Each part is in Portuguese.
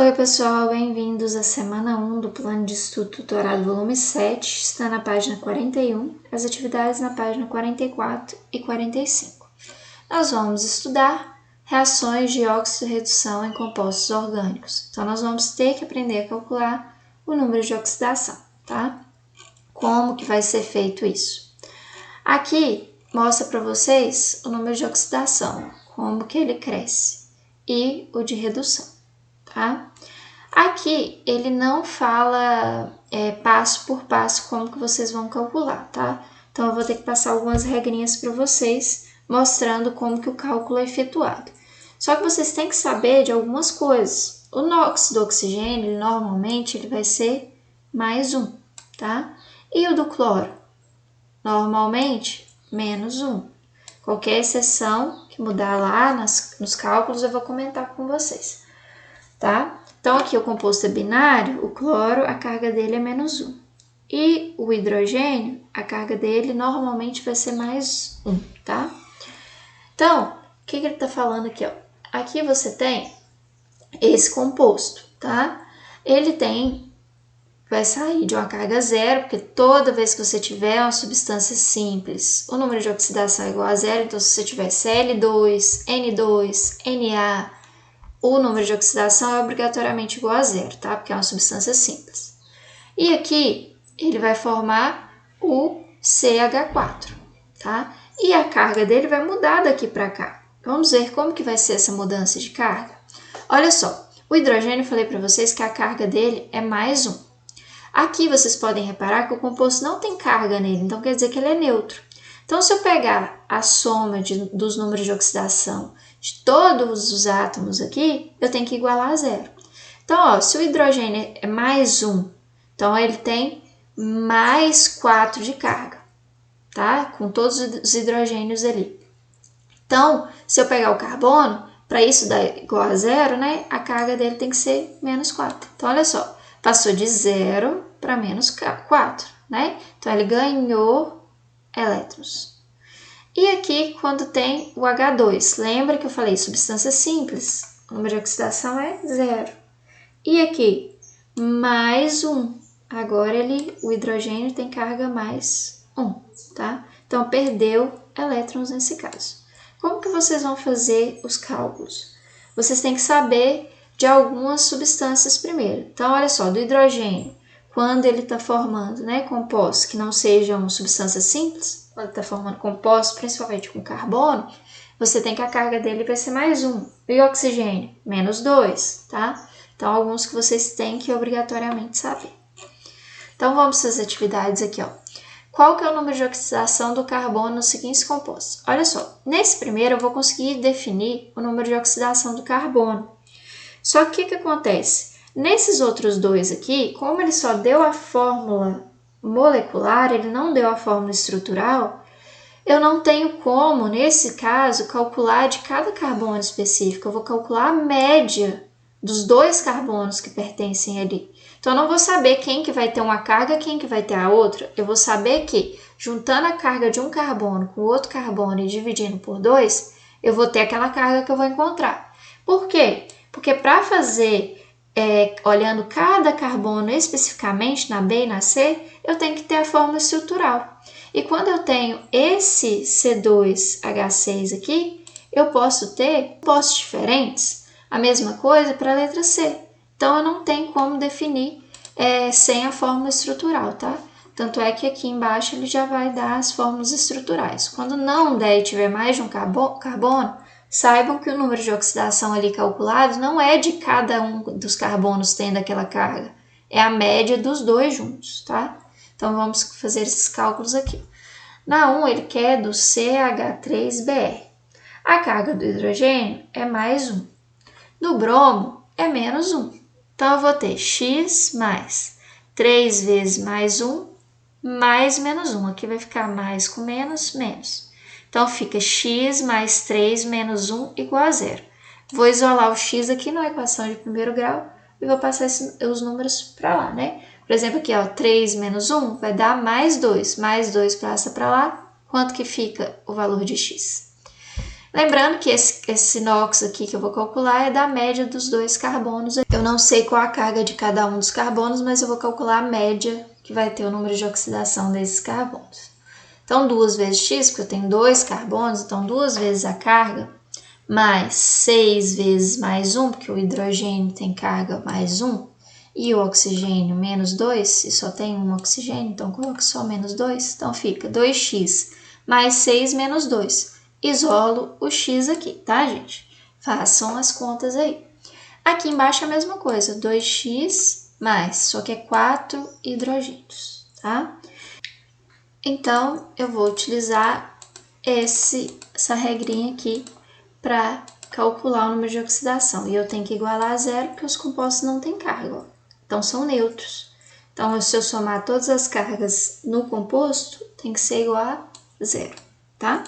Oi pessoal, bem-vindos à semana 1 do Plano de Estudo Tutorado volume 7, está na página 41, as atividades na página 44 e 45. Nós vamos estudar reações de oxirredução em compostos orgânicos. Então nós vamos ter que aprender a calcular o número de oxidação, tá? Como que vai ser feito isso? Aqui mostra para vocês o número de oxidação, como que ele cresce, e o de redução. Tá? Aqui ele não fala passo por passo como que vocês vão calcular, tá? Então eu vou ter que passar algumas regrinhas para vocês, mostrando como que o cálculo é efetuado. Só que vocês têm que saber de algumas coisas. O nóxido do oxigênio, normalmente, ele vai ser mais 1, tá? E o do cloro? Normalmente, menos 1. Qualquer exceção que mudar lá nos cálculos eu vou comentar com vocês. Tá? Então, aqui o composto é binário, o cloro, a carga dele é menos 1. E o hidrogênio, a carga dele normalmente vai ser mais 1, tá? Então, o que ele está falando aqui? Ó? Aqui você tem esse composto, tá? Ele vai sair de uma carga zero, porque toda vez que você tiver uma substância simples, o número de oxidação é igual a zero, então se você tiver Cl2, N2, Na, o número de oxidação é obrigatoriamente igual a zero, tá? Porque é uma substância simples. E aqui ele vai formar o CH4, tá? E a carga dele vai mudar daqui para cá. Vamos ver como que vai ser essa mudança de carga. Olha só, o hidrogênio eu falei para vocês que a carga dele é mais 1. Aqui vocês podem reparar que o composto não tem carga nele, então quer dizer que ele é neutro. Então, se eu pegar a soma dos números de oxidação de todos os átomos aqui, eu tenho que igualar a zero. Então, ó, se o hidrogênio é mais 1, então ele tem mais 4 de carga, tá? Com todos os hidrogênios ali. Então, se eu pegar o carbono, para isso dar igual a zero, né? A carga dele tem que ser menos 4. Então, olha só, passou de 0 para menos 4, né? Então, ele ganhou elétrons. E aqui, quando tem o H2, lembra que eu falei substância simples, o número de oxidação é 0. E aqui, mais 1. Agora o hidrogênio tem carga mais 1, tá? Então, perdeu elétrons nesse caso. Como que vocês vão fazer os cálculos? Vocês têm que saber de algumas substâncias primeiro. Então, olha só, do hidrogênio, quando ele está formando, né, compostos que não sejam substâncias simples, quando está formando compostos, principalmente com carbono, você tem que a carga dele vai ser mais 1. E o oxigênio? Menos 2, tá? Então, alguns que vocês têm que obrigatoriamente saber. Então, vamos para as atividades aqui, ó. Qual que é o número de oxidação do carbono nos seguintes compostos? Olha só, nesse primeiro eu vou conseguir definir o número de oxidação do carbono. Só que o que acontece? Nesses outros dois aqui, como ele só deu a fórmula molecular, ele não deu a fórmula estrutural, eu não tenho como, nesse caso, calcular de cada carbono específico. Eu vou calcular a média dos dois carbonos que pertencem ali. Então, eu não vou saber quem que vai ter uma carga e quem que vai ter a outra. Eu vou saber que, juntando a carga de um carbono com o outro carbono e dividindo por 2, eu vou ter aquela carga que eu vou encontrar. Por quê? Porque para fazer, olhando cada carbono especificamente na B e na C, eu tenho que ter a fórmula estrutural. E quando eu tenho esse C2H6 aqui, eu posso ter compostos diferentes. A mesma coisa para a letra C. Então, eu não tenho como definir sem a fórmula estrutural, tá? Tanto é que aqui embaixo ele já vai dar as fórmulas estruturais. Quando não der e tiver mais de um carbono, saibam que o número de oxidação ali calculado não é de cada um dos carbonos tendo aquela carga. É a média dos dois juntos, tá? Então, vamos fazer esses cálculos aqui. Na 1, ele quer do CH3Br. A carga do hidrogênio é mais 1. Do bromo é menos 1. Então, eu vou ter X mais 3 vezes mais 1 mais menos 1. Aqui vai ficar mais com menos, menos. Então, fica X mais 3 menos 1 igual a 0. Vou isolar o X aqui na equação de primeiro grau e vou passar os números para lá, né? Por exemplo, aqui, ó, 3 menos 1 vai dar mais 2. Mais 2 passa para lá. Quanto que fica o valor de X? Lembrando que esse NOx aqui que eu vou calcular é da média dos dois carbonos. Eu não sei qual a carga de cada um dos carbonos, mas eu vou calcular a média que vai ter o número de oxidação desses carbonos. Então, 2 vezes x, porque eu tenho 2 carbonos, então 2 vezes a carga, mais 6 vezes mais 1, porque o hidrogênio tem carga mais 1, e o oxigênio menos 2, e só tem um oxigênio, então coloco só menos 2, então fica 2x mais 6 menos 2. Isolo o x aqui, tá, gente? Façam as contas aí. Aqui embaixo é a mesma coisa, 2x mais, só que é 4 hidrogênios, tá? Então, eu vou utilizar essa regrinha aqui para calcular o número de oxidação. E eu tenho que igualar a zero, porque os compostos não têm carga, ó. Então, são neutros. Então, se eu somar todas as cargas no composto, tem que ser igual a zero, tá?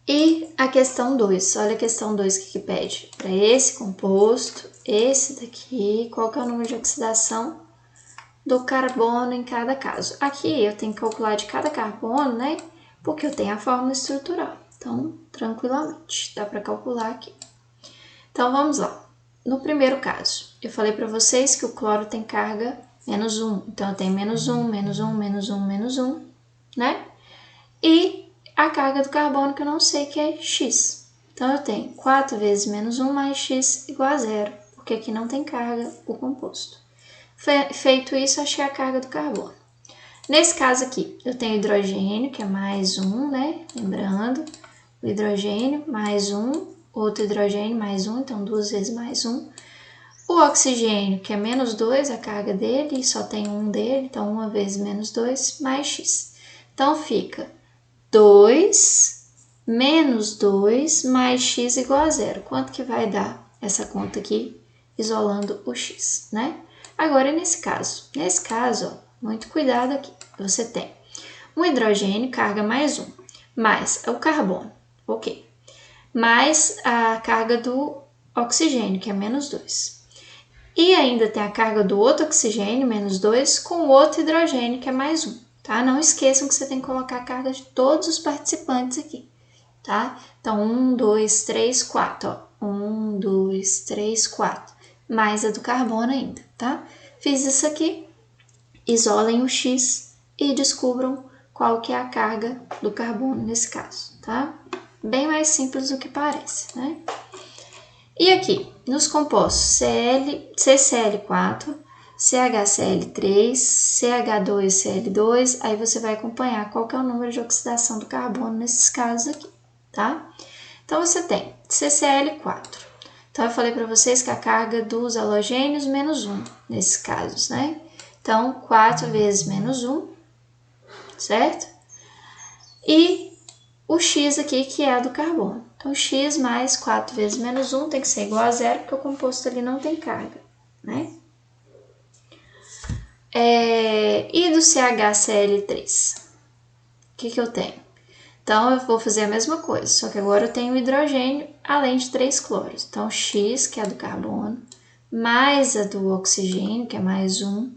E a questão 2, olha a questão 2 que pede. Para esse composto, esse daqui, qual que é o número de oxidação do carbono em cada caso? Aqui eu tenho que calcular de cada carbono, né? Porque eu tenho a fórmula estrutural. Então, tranquilamente, dá para calcular aqui. Então, vamos lá. No primeiro caso, eu falei para vocês que o cloro tem carga menos 1. Então, eu tenho menos 1, menos 1, menos 1, menos 1, né? E a carga do carbono que eu não sei, que é x. Então, eu tenho 4 vezes menos 1 mais x igual a zero, porque aqui não tem carga o composto. Feito isso, achei a carga do carbono. Nesse caso aqui, eu tenho hidrogênio, que é mais 1, né? Lembrando, o hidrogênio mais 1, outro hidrogênio mais 1, então 2 vezes mais 1. O oxigênio, que é menos 2, a carga dele, e só tem 1 dele, então 1 vezes menos 2, mais x. Então, fica 2 menos 2 mais x igual a zero. Quanto que vai dar essa conta aqui, isolando o x, né? Agora, nesse caso, ó, muito cuidado aqui. Você tem um hidrogênio, carga mais 1, mais o carbono, ok, mais a carga do oxigênio, que é menos 2. E ainda tem a carga do outro oxigênio, menos 2, com o outro hidrogênio, que é mais 1, tá? Não esqueçam que você tem que colocar a carga de todos os participantes aqui, tá? Então, 1, 2, 3, 4, ó. 1, 2, 3, 4. Mais a do carbono ainda, tá? Fiz isso aqui, isolem o x e descubram qual que é a carga do carbono nesse caso, tá? Bem mais simples do que parece, né? E aqui, nos compostos CCl4, CHCl3, CH2Cl2, aí você vai acompanhar qual que é o número de oxidação do carbono nesses casos aqui, tá? Então, você tem CCl4. Então, eu falei para vocês que a carga dos halogênios menos 1, nesses casos, né? Então, 4 vezes menos 1, certo? E o x aqui, que é a do carbono. Então, x mais 4 vezes menos 1 tem que ser igual a zero, porque o composto ali não tem carga, né? E do CHCl3? O que eu tenho? Então, eu vou fazer a mesma coisa, só que agora eu tenho hidrogênio, além de 3 cloros. Então, x, que é a do carbono, mais a do oxigênio, que é mais 1,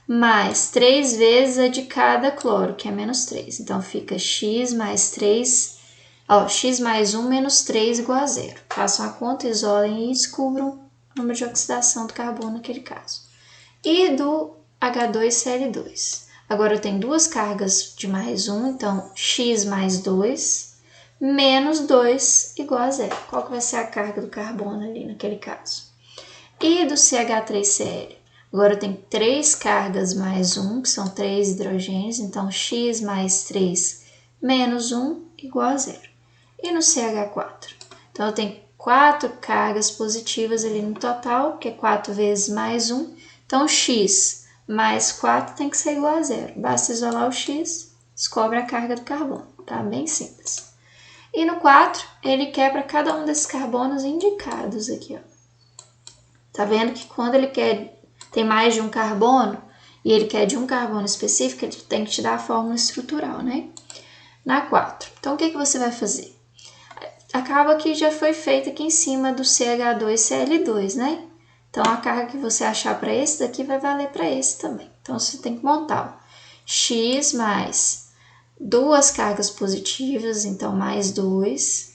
mais 3 vezes a de cada cloro, que é menos 3. Então, fica x mais 3, ó, x mais 1 menos 3 igual a zero. Façam a conta, isolem e descubram o número de oxidação do carbono naquele caso. E do H2Cl2. Agora, eu tenho duas cargas de mais 1, então, x mais 2, menos 2 igual a zero. Qual que vai ser a carga do carbono ali naquele caso? E do CH3Cl? Agora, eu tenho 3 cargas mais 1, que são 3 hidrogênios, então, x mais 3 menos 1 igual a zero. E no CH4? Então, eu tenho 4 cargas positivas ali no total, que é 4 vezes mais 1. Então, x mais 4 tem que ser igual a zero. Basta isolar o x, descobre a carga do carbono, tá? Bem simples. E no 4, ele quer para cada um desses carbonos indicados aqui, ó. Tá vendo que quando ele tem mais de um carbono, e ele quer de um carbono específico, ele tem que te dar a fórmula estrutural, né? Na 4. Então, o que você vai fazer? Acaba que já foi feito aqui em cima do CH2Cl2, né? Então, a carga que você achar para esse daqui vai valer para esse também. Então, você tem que montar, ó, x mais 2 cargas positivas, então mais 2,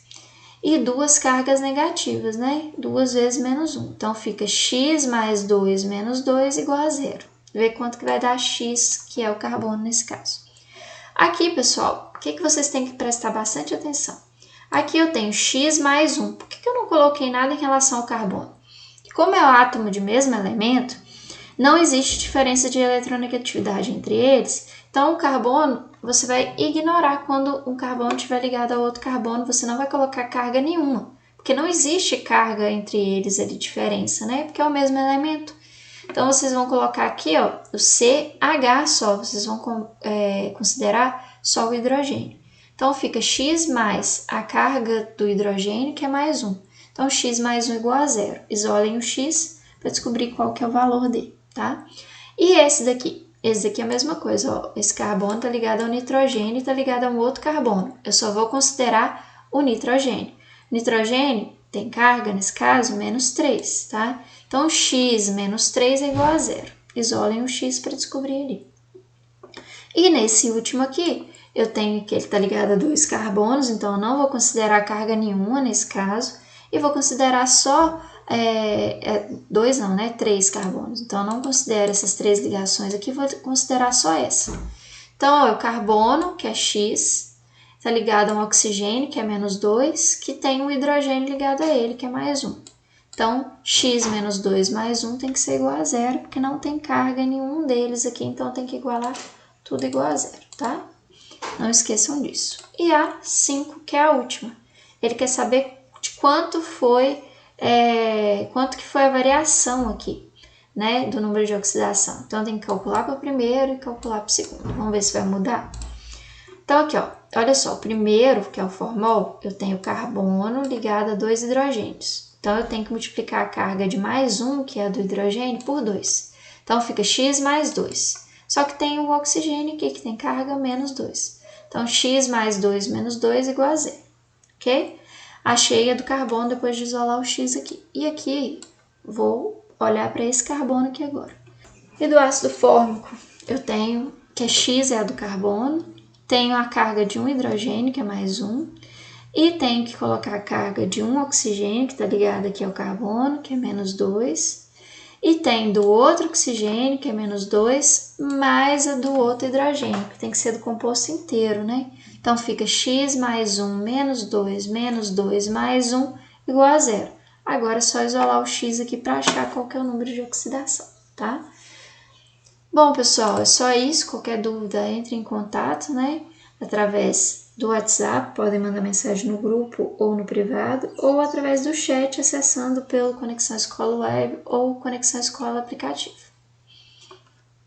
e 2 cargas negativas, né? 2 vezes menos 1. Então, fica x mais 2 menos 2 igual a 0. Vê quanto que vai dar x, que é o carbono nesse caso. Aqui, pessoal, o que vocês têm que prestar bastante atenção? Aqui eu tenho x mais 1. Por que eu não coloquei nada em relação ao carbono? Como é o átomo de mesmo elemento, não existe diferença de eletronegatividade entre eles. Então, o carbono, você vai ignorar quando um carbono estiver ligado a outro carbono, você não vai colocar carga nenhuma, porque não existe carga entre eles ali, diferença, né? Porque é o mesmo elemento. Então, vocês vão colocar aqui, ó, o CH só, vocês vão considerar só o hidrogênio. Então, fica x mais a carga do hidrogênio, que é mais 1. Então, x mais 1 igual a 0. Isolem o x para descobrir qual que é o valor dele, tá? E esse daqui? Esse daqui é a mesma coisa, ó. Esse carbono está ligado ao nitrogênio e está ligado a um outro carbono. Eu só vou considerar o nitrogênio. O nitrogênio tem carga, nesse caso, menos 3, tá? Então, x menos 3 é igual a 0. Isolem o x para descobrir ali. E nesse último aqui, eu tenho que ele está ligado a 2 carbonos, então eu não vou considerar carga nenhuma nesse caso. E vou considerar só 2 não, né? 3 carbonos. Então, eu não considero essas 3 ligações aqui, vou considerar só essa. Então, ó, o carbono, que é x, está ligado a um oxigênio, que é menos 2, que tem um hidrogênio ligado a ele, que é mais 1. Então, x menos 2 mais 1 tem que ser igual a 0, porque não tem carga em nenhum deles aqui, então tem que igualar tudo igual a 0, tá? Não esqueçam disso. E a 5, que é a última. Ele quer saber de quanto que foi a variação aqui, né, do número de oxidação. Então, tem que calcular para o primeiro e calcular para o segundo. Vamos ver se vai mudar. Então, aqui, ó, olha só, o primeiro, que é o formol, eu tenho carbono ligado a 2 hidrogênios. Então, eu tenho que multiplicar a carga de mais 1, que é a do hidrogênio, por 2. Então, fica x mais 2. Só que tem o oxigênio aqui, que tem carga menos 2. Então, x mais 2 menos 2 igual a 0, ok? Achei a do carbono depois de isolar o x aqui. E aqui, vou olhar para esse carbono aqui agora. E do ácido fórmico, eu tenho que x é a do carbono, tenho a carga de um hidrogênio, que é mais 1, e tenho que colocar a carga de um oxigênio, que está ligado aqui ao carbono, que é menos 2, e tem do outro oxigênio, que é menos 2, mais a do outro hidrogênio, que tem que ser do composto inteiro, né? Então, fica x mais 1 menos 2 mais 1 igual a 0. Agora é só isolar o x aqui para achar qual que é o número de oxidação, tá? Bom, pessoal, é só isso. Qualquer dúvida, entre em contato, né? Através do WhatsApp, podem mandar mensagem no grupo ou no privado, ou através do chat, acessando pelo Conexão Escola Web ou Conexão Escola Aplicativo.